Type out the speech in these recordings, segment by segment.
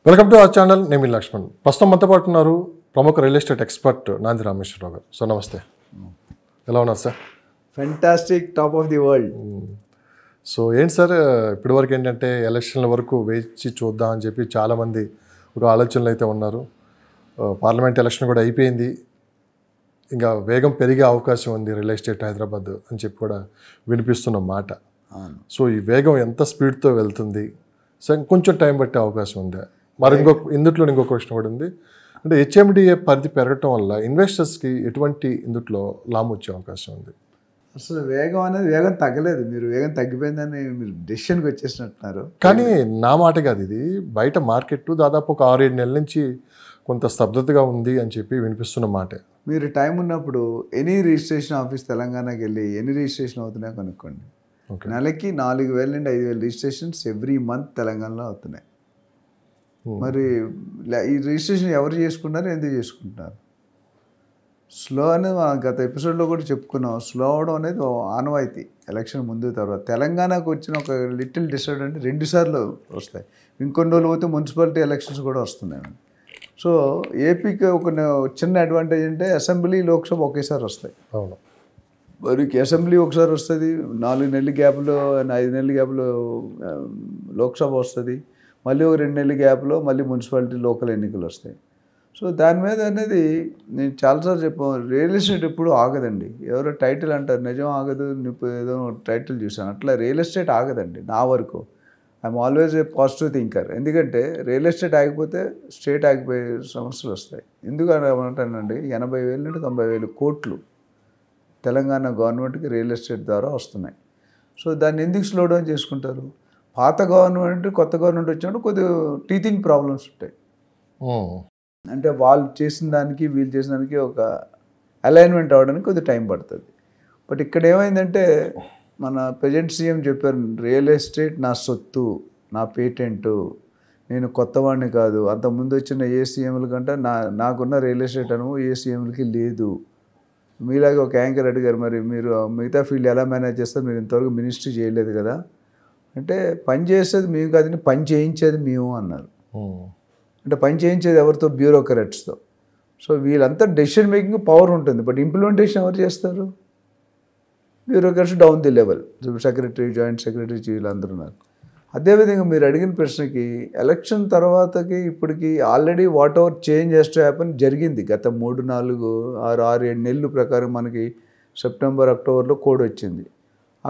Welcome to our channel. నేను మీ లక్ష్మణ్. ప్రస్తుతం మనతో పాటు ఉన్నారు ప్రముఖ రియల్ ఎస్టేట్ ఎక్స్పర్ట్ నాంది రామేశ్వరరావు గారు. సో నమస్తే, ఎలా ఉన్నారు sir? Fantastic, top of the world. So ఏంటి సార్, ఇప్పటి వరకు ఏంటంటే ఎలక్షన్ల వరకు వేచి చూద్దాం అని చెప్పి చాలామంది ఒక ఆలోచనలు అయితే ఉన్నారు. పార్లమెంట్ ఎలక్షన్ కూడా అయిపోయింది, ఇంకా వేగం పెరిగే అవకాశం ఉంది రియల్ ఎస్టేట్ హైదరాబాద్ అని చెప్పి కూడా వినిపిస్తున్న మాట. సో ఈ వేగం ఎంత స్పీడ్తో వెళ్తుంది? సో ఇంకొంచెం టైం పట్టే అవకాశం ఉంది. మరి ఇందులో ఇంకో క్వశ్చన్ కూడా ఉంది, అంటే హెచ్ఎండిఏ పరిధి పెరగటం వల్ల ఇన్వెస్టర్స్కి ఎటువంటి ఇందులో లాభం వచ్చే అవకాశం ఉంది? అసలు వేగం తగ్గలేదు. మీరు వేగం తగ్గిపోయిందని మీరు డెసిషన్కి వచ్చేసినట్టున్నారు. కానీ నా మాట కాదు, ఇది బయట మార్కెట్ దాదాపు ఒక 6-7 నెలల నుంచి కొంత స్తబ్దతగా ఉంది అని చెప్పి వినిపిస్తున్న మాటే. మీరు టైం ఉన్నప్పుడు ఎనీ రిజిస్ట్రేషన్ ఆఫీస్ తెలంగాణకి వెళ్ళి ఎన్ని రిజిస్ట్రేషన్ అవుతున్నాయో కనుక్కోండి. నెలకి 4,000 నుండి 5,000 రిజిస్ట్రేషన్స్ ఎవ్రీ మంత్ తెలంగాణలో అవుతున్నాయి. మరి ఈ రిజిస్ట్రేషన్ ఎవరు చేసుకుంటారు, ఎందుకు చేసుకుంటున్నారు? స్లో అనేది మనం గత ఎపిసోడ్లో కూడా చెప్పుకున్నాం. స్లో అవడం అనేది ఆనవాయితీ ఎలక్షన్ ముందు తర్వాత. తెలంగాణకు వచ్చిన ఒక లిటిల్ డిసడ్వాంటేజ్ 2 సార్లు వస్తాయి. ఇంకొన్ని రోజులు పోతే మున్సిపాలిటీ ఎలక్షన్స్ కూడా వస్తున్నాయి. సో ఏపీకి ఒక చిన్న అడ్వాంటేజ్ అంటే అసెంబ్లీ, లోక్సభ ఒకేసారి వస్తాయి. అవును, మరి అసెంబ్లీ ఒకసారి వస్తుంది, 4 నెలల గ్యాప్లో 5 నెలల గ్యాప్లో లోక్సభ వస్తుంది, మళ్ళీ ఒక 2 నెలల గ్యాప్లో మళ్ళీ మున్సిపాలిటీ లోకల్ ఎన్నికలు వస్తాయి. సో దాని మీద అనేది నేను చాలాసార్లు చెప్పాను, రియల్ ఎస్టేట్ ఎప్పుడు ఆగదండి. ఎవరో టైటిల్ అంటారు, నిజం ఆగదు, ఏదో టైటిల్ చూసాను, అట్లా రియల్ ఎస్టేట్ ఆగదండి. నా వరకు I'm always A positive thinker. ఎందుకంటే రియల్ ఎస్టేట్ ఆగిపోతే స్టేట్ ఆగిపోయే సమస్యలు వస్తాయి. ఎందుకు అంటానండి, 80,000 నుండి 90,000 కోట్లు తెలంగాణ గవర్నమెంట్కి రియల్ ఎస్టేట్ ద్వారా వస్తున్నాయి. సో దాన్ని ఎందుకు స్లో డౌన్ చేసుకుంటారు? పాత గవర్నమెంట్ కొత్త గవర్నమెంట్ వచ్చినప్పుడు కొద్దిగా టీచింగ్ ప్రాబ్లమ్స్ ఉంటాయి. అంటే వాళ్ళు చేసిన దానికి వీళ్ళు చేసిన దానికి ఒక అలైన్మెంట్ అవ్వడానికి కొద్దిగా టైం పడుతుంది. బట్ ఇక్కడ ఏమైందంటే మన ప్రెజెంట్ సీఎం చెప్పారు, రియల్ ఎస్టేట్ నా సొత్తు, నా పేటెంటు, నేను కొత్తవాడిని కాదు. అంతకుముందు వచ్చిన ఏ సీఎంల కంటే నాకున్న రియల్ ఎస్టేట్ అనుభవం ఏ సీఎంలకి లేదు. మీలాగే ఒక యాంకర్ అడిగారు, మరి మీరు మిగతా ఫీల్డ్ ఎలా మేనేజ్ చేస్తారు, మీరు ఇంతవరకు మినిస్ట్రీ చేయలేదు కదా అంటే, పని చేసేది మేము కాదని పని చేయించేది మేము అన్నారు. అంటే పని చేయించేది ఎవరితో? బ్యూరోక్రాట్స్తో. సో వీళ్ళంతా డెసిషన్ మేకింగ్ పవర్ ఉంటుంది, బట్ ఇంప్లిమెంటేషన్ ఎవరు చేస్తారు? Bureaucrats down the level, secretary, joint secretary, వీళ్ళందరూ ఉన్నారు. అదేవిధంగా మీరు అడిగిన ప్రశ్నకి ఎలక్షన్ తర్వాతకి ఇప్పటికి already what ever change has to happen జరిగింది. గత 3, 4, 6, 7 నెలలు ప్రకారం మనకి సెప్టెంబర్, అక్టోబర్లో కోడ్ వచ్చింది.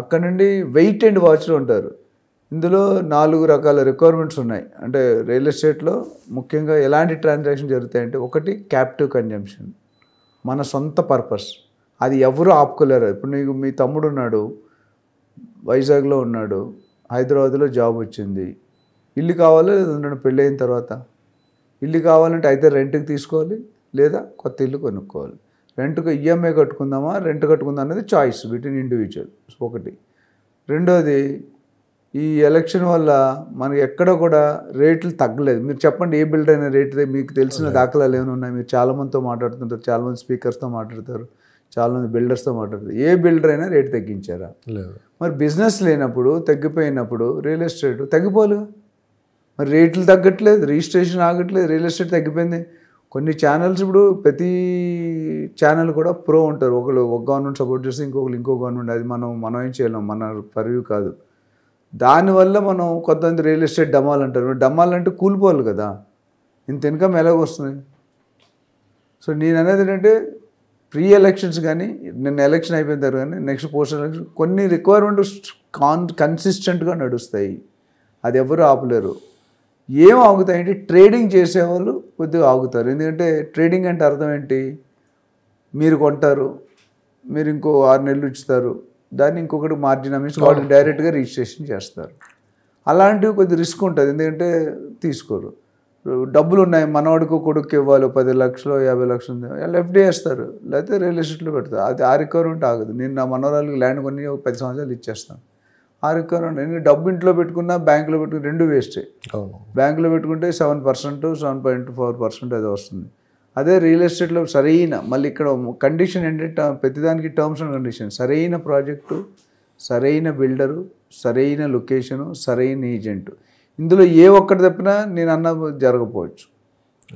అక్కడ నుండి వెయిట్ అండ్ వాచ్లో ఉంటారు. ఇందులో 4 రకాల రిక్వైర్మెంట్స్ ఉన్నాయి. అంటే రియల్ ఎస్టేట్లో ముఖ్యంగా ఎలాంటి ట్రాన్సాక్షన్ జరుగుతాయంటే, ఒకటి క్యాప్టివ్ కన్జంప్షన్, మన సొంత పర్పస్, అది ఎవరు ఆపుకోలేరు. ఇప్పుడు నీకు మీ తమ్ముడు ఉన్నాడు, వైజాగ్లో ఉన్నాడు, హైదరాబాద్లో జాబ్ వచ్చింది, ఇల్లు కావాలి లేదా పెళ్ళి అయిన తర్వాత ఇల్లు కావాలంటే అయితే రెంట్కి తీసుకోవాలి లేదా కొత్త ఇల్లు కొనుక్కోవాలి. రెంట్కి ఈఎంఐ కట్టుకుందామా, రెంట్ కట్టుకుందాం అనేది చాయిస్ బిట్వీన్ ఇండివిజువల్. ఒకటి. రెండోది, ఈ ఎలక్షన్ వల్ల మనకి ఎక్కడ కూడా రేట్లు తగ్గలేదు. మీరు చెప్పండి, ఏ బిల్డర్ అయినా రేటు మీకు తెలిసిన దాఖలాలు ఏమైనా ఉన్నాయి? మీరు చాలామందితో మాట్లాడుతుంటారు, చాలామంది స్పీకర్స్తో మాట్లాడతారు, చాలామంది బిల్డర్స్తో మాట్లాడతారు. ఏ బిల్డర్ అయినా రేటు తగ్గించారా? లేదు. మరి బిజినెస్ లేనప్పుడు, తగ్గిపోయినప్పుడు రియల్ ఎస్టేట్ తగ్గిపోలేదు. మరి రేట్లు తగ్గట్లేదు, రిజిస్ట్రేషన్ ఆగట్లేదు, రియల్ ఎస్టేట్ తగ్గిపోయింది. కొన్ని ఛానల్స్ ఇప్పుడు ప్రతి ఛానల్ కూడా ప్రో ఉంటారు. ఒక గవర్నమెంట్ సపోర్ట్ చేస్తే ఇంకో గవర్నమెంట్, అది మనం ఏం చేయలేం, మన పర్వ్యూ కాదు. దానివల్ల మనం కొంతమంది రియల్ ఎస్టేట్ డమ్మాలంటారు. డమ్మాలంటే కూలిపోవాలి కదా, ఇంత ఇన్కమ్ ఎలాగొస్తుంది? సో నేను అనేది ఏంటంటే, ప్రీ ఎలక్షన్స్ కానీ నిన్న ఎలక్షన్ అయిపోయిన తర్వాత కానీ నెక్స్ట్ పోస్ట్ ఎలక్షన్ కొన్ని రిక్వైర్మెంట్స్ కన్సిస్టెంట్గా నడుస్తాయి. అది ఎవరు ఆపలేరు. ఏం ఆగుతాయంటే, ట్రేడింగ్ చేసేవాళ్ళు కొద్దిగా ఆగుతారు. ఎందుకంటే ట్రేడింగ్ అంటే అర్థం ఏంటి? మీరు కొంటారు, మీరు ఇంకో 6 నెలలు ఇస్తారు, దాన్ని ఇంకొకటి మార్జిన్ అమ్మేసి వాళ్ళు డైరెక్ట్గా రిజిస్ట్రేషన్ చేస్తారు. అలాంటివి కొద్ది రిస్క్ ఉంటుంది, ఎందుకంటే తీసుకోరు. డబ్బులు ఉన్నాయి, మనవాడికి కొడుకు ఇవ్వాలి, 10 లక్షలు 50 లక్షలు ఎఫ్డీ వేస్తారు, లేకపోతే రియల్ ఎస్టేట్లో పెడతారు. అది ఆ రిక్వైర్మెంట్ ఆగదు. నేను నా మనవరాలకి ల్యాండ్ కొని 10 సంవత్సరాలు ఇచ్చేస్తాను. ఆ రిక్వైర్మెంట్ నేను డబ్బు ఇంట్లో పెట్టుకున్నా, బ్యాంకులో పెట్టుకుని రెండు వేస్టే. బ్యాంకులో పెట్టుకుంటే 7%, 7.4% అది వస్తుంది. అదే రియల్ ఎస్టేట్లో సరైన, మళ్ళీ ఇక్కడ కండిషన్ ఏంటంటే ప్రతిదానికి టర్మ్స్ అండ్ కండిషన్, సరైన ప్రాజెక్టు, సరైన బిల్డరు, సరైన లొకేషను, సరైన ఏజెంటు, ఇందులో ఏ ఒక్కటి తప్పినా నేను అన్న జరగకపోవచ్చు.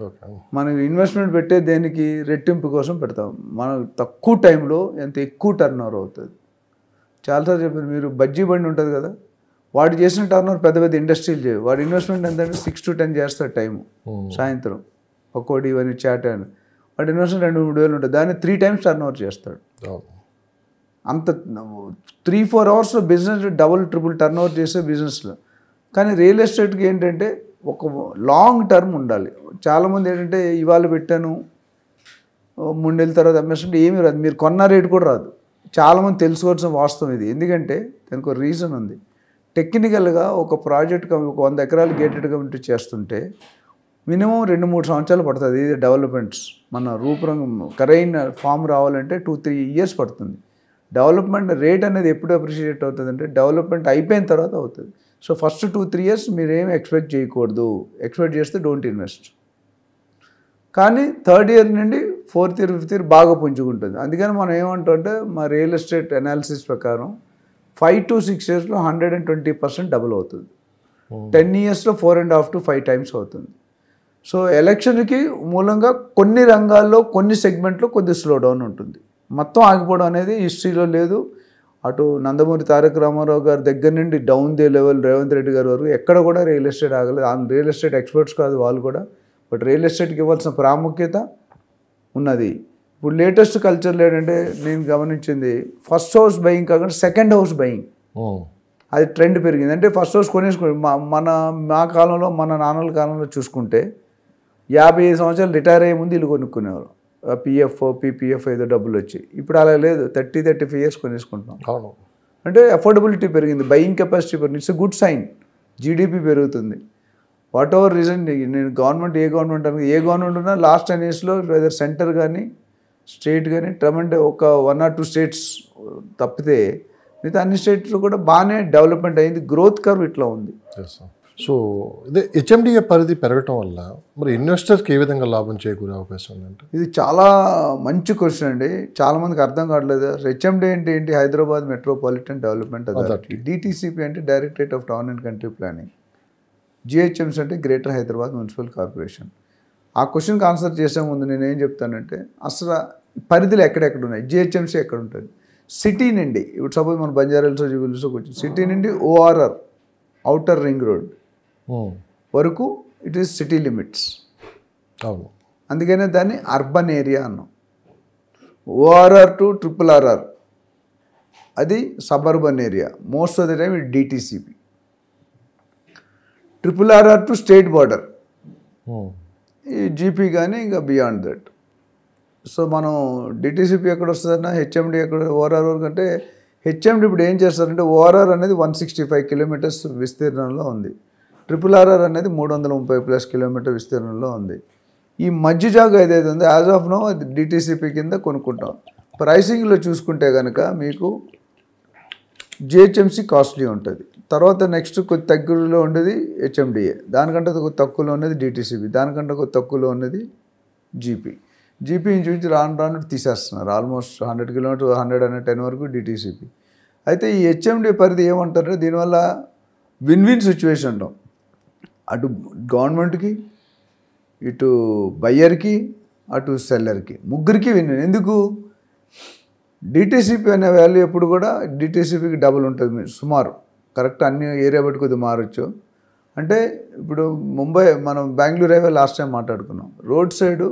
ఓకే. మనం ఇన్వెస్ట్మెంట్ పెట్టే దేనికి రెట్టింపు కోసం పెడతాం. మనం తక్కువ టైంలో ఎంత ఎక్కువ టర్న్ ఓవర్ అవుతుంది. చాలాసార్లు చెప్పారు, మీరు బజ్జీ బండి ఉంటుంది కదా, వాడు చేసిన టర్న్ ఓవర్ పెద్ద పెద్ద ఇండస్ట్రీలు చేయవు. వాడు ఇన్వెస్ట్మెంట్ ఎంతంటే 6 to 10 చేస్తాడు టైము, సాయంత్రం ఒక్కోటి ఇవన్నీ చాట్ అని. వాడు ఇన్వెస్ట్మెంట్ 2-3 వేలు ఉంటుంది, దాన్ని 3 times టర్న్ ఓవర్ చేస్తాడు. అంత 3-4 hours business double triple turn over చేసే బిజినెస్లో. కానీ రియల్ ఎస్టేట్కి ఏంటంటే ఒక లాంగ్ టర్మ్ ఉండాలి. చాలామంది ఏంటంటే ఇవాళ పెట్టాను 3 నెలల తర్వాత అమ్మేస్తుంటే ఏమీ రాదు, మీరు కొన్న రేటు కూడా రాదు. చాలామంది తెలుసుకోవాల్సిన వాస్తవం ఇది. ఎందుకంటే దానికి ఒక రీజన్ ఉంది. టెక్నికల్గా ఒక ప్రాజెక్ట్ ఒక 100 ఎకరాలు గేటెడ్ కమ్యూనిటీ చేస్తుంటే మినిమం 2-3 సంవత్సరాలు పడుతుంది. ఇది డెవలప్మెంట్స్ మన రూపురంగం కరైన ఫామ్ రావాలంటే 2-3 years పడుతుంది. డెవలప్మెంట్ రేట్ అనేది ఎప్పుడు అప్రిషియేట్ అవుతుంది అంటే డెవలప్మెంట్ అయిపోయిన తర్వాత అవుతుంది. సో ఫస్ట్ 2-3 years మీరేం ఎక్స్పెక్ట్ చేయకూడదు. ఎక్స్పెక్ట్ చేస్తే డోంట్ ఇన్వెస్ట్. కానీ 3rd year నుండి 4th year 5th year బాగా పుంజుకుంటుంది. అందుకని మనం ఏమంటామంటే మా రియల్ ఎస్టేట్ అనాలిసిస్ ప్రకారం 5 to 6 yearsలో 120% డబుల్ అవుతుంది. 10 yearsలో 4.5 to 5 times అవుతుంది. సో ఎలక్షన్కి మూలంగా కొన్ని రంగాల్లో కొన్ని సెగ్మెంట్లో కొద్ది స్లో డౌన్ ఉంటుంది. మొత్తం ఆగిపోవడం అనేది హిస్టరీలో లేదు. అటు నందమూరి తారక రామారావు గారి దగ్గర నుండి down the level Revanth Reddy గారి వరకు ఎక్కడ కూడా రియల్ ఎస్టేట్ ఆగలేదు. రియల్ ఎస్టేట్ ఎక్స్పర్ట్స్ కాదు వాళ్ళు కూడా, బట్ రియల్ ఎస్టేట్కి ఇవ్వాల్సిన ప్రాముఖ్యత ఉన్నది. ఇప్పుడు లేటెస్ట్ కల్చర్లో ఏంటంటే నేను గమనించింది, ఫస్ట్ హౌస్ బయింగ్ కాకుండా సెకండ్ హౌస్ బయింగ్, అది ట్రెండ్ పెరిగింది. అంటే ఫస్ట్ హౌస్ కొనేసుకో మా కాలంలో మన నాన్నల కాలంలో చూసుకుంటే 55 సంవత్సరాలు రిటైర్ అయ్యే ముందు ఇల్లు కొనుక్కునేవారు. పీపీఎఫ్ ఏదో డబ్బులు వచ్చి. ఇప్పుడు అలా లేదు, 30-35 years కొనేసుకుంటున్నాం. అవును. అంటే అఫోర్డబిలిటీ పెరిగింది, బయింగ్ కెపాసిటీ పెరిగింది. It's good sign. జీడిపి పెరుగుతుంది. వాట్ ఎవర్ రీజన్, నేను గవర్నమెంట్ ఏ గవర్నమెంట్ ఉన్నా లాస్ట్ 10 yearsలో వెదర్ సెంటర్ కానీ స్టేట్ కానీ ట్రమెండ్ ఒక 1 or 2 states తప్పితే మిగతా అన్ని స్టేట్స్లో కూడా బాగానే డెవలప్మెంట్ అయింది. గ్రోత్ కర్వ్ ఇట్లా ఉంది. సో ఇదే హెచ్ఎండిఏ పరిధి పెరగటం వల్ల మరి ఇన్వెస్టర్స్కి ఏ విధంగా లాభం చేకూరే అవకాశం ఉందంటే? ఇది చాలా మంచి క్వశ్చన్ అండి. చాలామందికి అర్థం కావట్లేదు. హెచ్ఎండి అంటే ఏంటి? Hyderabad metropolitan development authority. DTCP అంటే directorate of town and country planning. GHMC అంటే గ్రేటర్ హైదరాబాద్ మున్సిపల్ కార్పొరేషన్. ఆ క్వశ్చన్కి ఆన్సర్ చేసే ముందు నేను ఏం చెప్తానంటే అసలు పరిధిలో ఎక్కడెక్కడ ఉన్నాయి, జిహెచ్ఎంసీ ఎక్కడ ఉంటుంది, సిటీ నుండి ఇప్పుడు సపోజ్ మన బంజారాహిల్స్ జూబిలీస్కి వచ్చింది, సిటీ నుండి ఓఆర్ఆర్ ఔటర్ రింగ్ రోడ్ వరకు ఇట్ ఈస్ సిటీ లిమిట్స్. అవును. అందుకనే దాన్ని అర్బన్ ఏరియా అన్నాం. ఓఆర్ఆర్ టు RRR అది suburban area. Most of the time ఇది DTCP. RRR to state border, ఈ జీపీ కానీ ఇంకా బియాండ్ దట్. సో మనం డిటిసిపి ఎక్కడ వస్తుందన్నా హెచ్ఎండి ఎక్కడ, ఓఆర్ఆర్ వరకు అంటే హెచ్ఎండి ఇప్పుడు ఏం చేస్తారంటే ఓఆర్ఆర్ అనేది 165 kilometers విస్తీర్ణంలో ఉంది. RRR అనేది 330+ kilometer విస్తీర్ణంలో ఉంది. ఈ మధ్య జాగా ఏదైతే ఉందో యాజ్ ఆఫ్ నో అది డిటిసిపి కింద కొనుక్కుంటాం. ప్రైసింగ్లో చూసుకుంటే కనుక మీకు జిహెచ్ఎంసీ కాస్ట్లీ ఉంటుంది. తర్వాత నెక్స్ట్ కొద్ది తక్కువలో ఉండేది హెచ్ఎండిఏ, దానికంటే కొద్ది తక్కువలో ఉన్నది డిటిసిపి, దానికంటే కొద్ది తక్కువలో ఉన్నది జీపీ. జీపీ ఇంచుమించు రాను తీసేస్తున్నారు. ఆల్మోస్ట్ 100 kilometers 110 వరకు డిటిసిపి. అయితే ఈ హెచ్ఎండి పరిధి ఏమంటారు, దీనివల్ల విన్ సిచ్యువేషన్లో అటు గవర్నమెంట్కి, ఇటు బయ్యర్కి, అటు సెల్లర్కి, ముగ్గురికి విన్. ఎందుకు? డిటిసిపి అనే వాల్యూ ఎప్పుడు కూడా డిటిసిపికి డబుల్ ఉంటుంది సుమారు. కరెక్ట్ అన్ని ఏరియా బట్టి కొద్దిగా మారచ్చు. అంటే ఇప్పుడు ముంబై మనం బెంగళూరు హైవే లాస్ట్ టైం మాట్లాడుకున్నాం, రోడ్ సైడు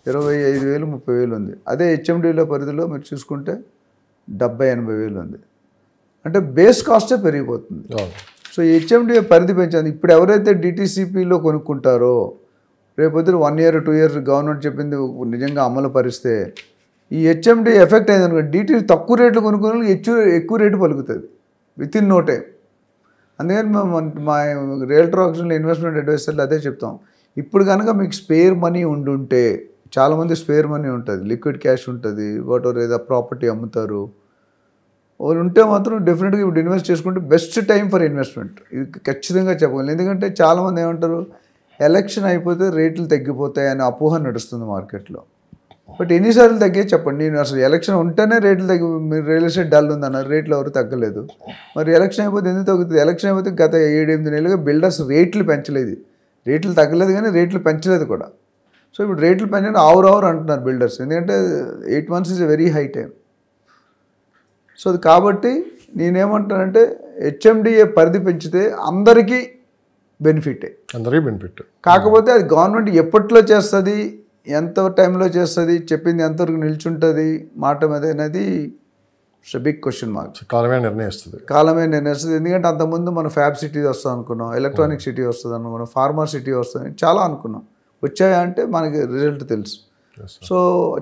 25,000 30,000 ఉంది. అదే హెచ్ఎండిలో పరిధిలో మీరు చూసుకుంటే 70-80 వేలు ఉంది. అంటే బేస్ కాస్టే పెరిగిపోతుంది. సో హెచ్ఎండి పరిధి పెంచాలి. ఇప్పుడు ఎవరైతే డిటిసిపిలో కొనుక్కుంటారో రేపొద్దు 1 year 2 years గవర్నమెంట్ చెప్పింది నిజంగా అమలు పరిస్తే ఈ హెచ్ఎండి ఎఫెక్ట్ అయింది అనుకో, డిటి తక్కువ రేట్లు కొనుక్కునే ఎక్కువ రేటు పలుకుతుంది విత్ ఇన్ నో టైం. అందుకని మా రియల్టర్ ఆప్షన్లో ఇన్వెస్ట్మెంట్ అడ్వైజర్లు అదే చెప్తాం. ఇప్పుడు కనుక మీకు స్పేర్ మనీ ఉండుంటే, చాలామంది స్పేర్ మనీ ఉంటుంది, లిక్విడ్ క్యాష్ ఉంటుంది, వాటర్ ఏదో ప్రాపర్టీ అమ్ముతారు, వాళ్ళు ఉంటే మాత్రం డెఫినెట్గా ఇప్పుడు ఇన్వెస్ట్ చేసుకుంటే బెస్ట్ టైం ఫర్ ఇన్వెస్ట్మెంట్. ఇది ఖచ్చితంగా చెప్పగలను. ఎందుకంటే చాలామంది ఏమంటారు, ఎలక్షన్ అయిపోతే రేట్లు తగ్గిపోతాయి అనే అపోహ నడుస్తుంది మార్కెట్లో. బట్ ఎన్నిసార్లు తగ్గే చెప్పండి. నేను అసలు ఎలక్షన్ ఉంటేనే రేట్లు తగ్గి, మీరు రియల్ ఎస్టేట్ డల్ ఉందన్నారు, రేట్లు ఎవరు తగ్గలేదు. మరి ఎలక్షన్ అయిపోతే ఎందుకు తగ్గుతుంది? ఎలక్షన్ అయిపోతే గత 7-8 నెలలుగా బిల్డర్స్ రేట్లు పెంచలేదు. రేట్లు తగ్గలేదు కానీ రేట్లు పెంచలేదు కూడా. సో ఇప్పుడు రేట్లు పెంచండి ఆవర్ అంటున్నారు బిల్డర్స్, ఎందుకంటే 8 months is a very high time. So అది కాబట్టి నేనేమంటానంటే హెచ్ఎండిఏ పరిధి పెంచితే అందరికీ బెనిఫిటే, అందరికీ బెనిఫిట్. కాకపోతే అది గవర్నమెంట్ ఎప్పట్లో చేస్తుంది, ఎంత టైంలో చేస్తుంది, చెప్పింది ఎంతవరకు నిల్చుంటుంది మాట మీద అనేది బిగ్ క్వశ్చన్ మార్క్. కాలమే నిర్ణయిస్తుంది. ఎందుకంటే అంతకుముందు మనం ఫ్యాబ్ సిటీ వస్తుంది అనుకున్నాం, ఎలక్ట్రానిక్ సిటీ వస్తుంది అనుకున్నాం, ఫార్మర్ సిటీ వస్తుంది చాలా అనుకున్నాం. వచ్చాయా అంటే మనకి రిజల్ట్ తెలుసు. సో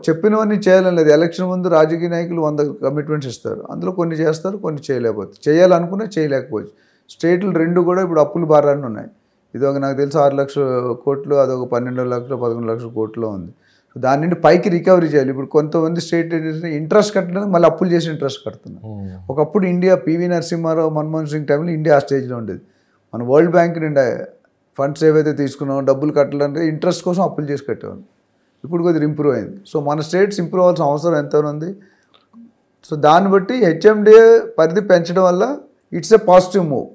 చెప్పినవన్నీ చేయాలని లేదు. ఎలక్షన్ ముందు రాజకీయ నాయకులు 100 కమిట్మెంట్స్ ఇస్తారు, అందులో కొన్ని చేస్తారు, కొన్ని చేయలేకపోతే, చేయాలనుకున్నా చేయలేకపోవచ్చు. స్టేట్లు 2 కూడా ఇప్పుడు అప్పుల భారాన్ని ఉన్నాయి. ఇది ఒక నాకు తెలిసి 6 లక్షల కోట్లు, అదొక 12 లక్షలు 11 లక్షల కోట్లు ఉంది. సో దాని నుండి పైకి రికవరీ చేయాలి. ఇప్పుడు కొంతమంది స్టేట్ ఇంట్రెస్ట్ కట్టడానికి మళ్ళీ అప్పులు చేసి ఇంట్రెస్ట్ కడుతున్నారు. ఒకప్పుడు ఇండియా పివి నరసింహారావు, మన్మోహన్ సింగ్ టైంలో ఇండియా ఆ స్టేజ్లో ఉండేది. మన వరల్డ్ బ్యాంక్ నుండి ఫండ్స్ ఏవైతే తీసుకున్నామో డబ్బులు కట్టాలంటే ఇంట్రెస్ట్ కోసం అప్పులు చేసి కట్టేవాళ్ళు. ఇప్పుడు కొద్దిగా ఇంప్రూవ్ అయింది. సో మన స్టేట్స్ ఇంప్రూవ్ అవ్వాల్సిన అవసరం ఎంత ఉంది. సో దాన్ని బట్టి హెచ్ఎండిఏ పరిధి పెంచడం వల్ల ఇట్స్ ఎ పాజిటివ్ మూవ్.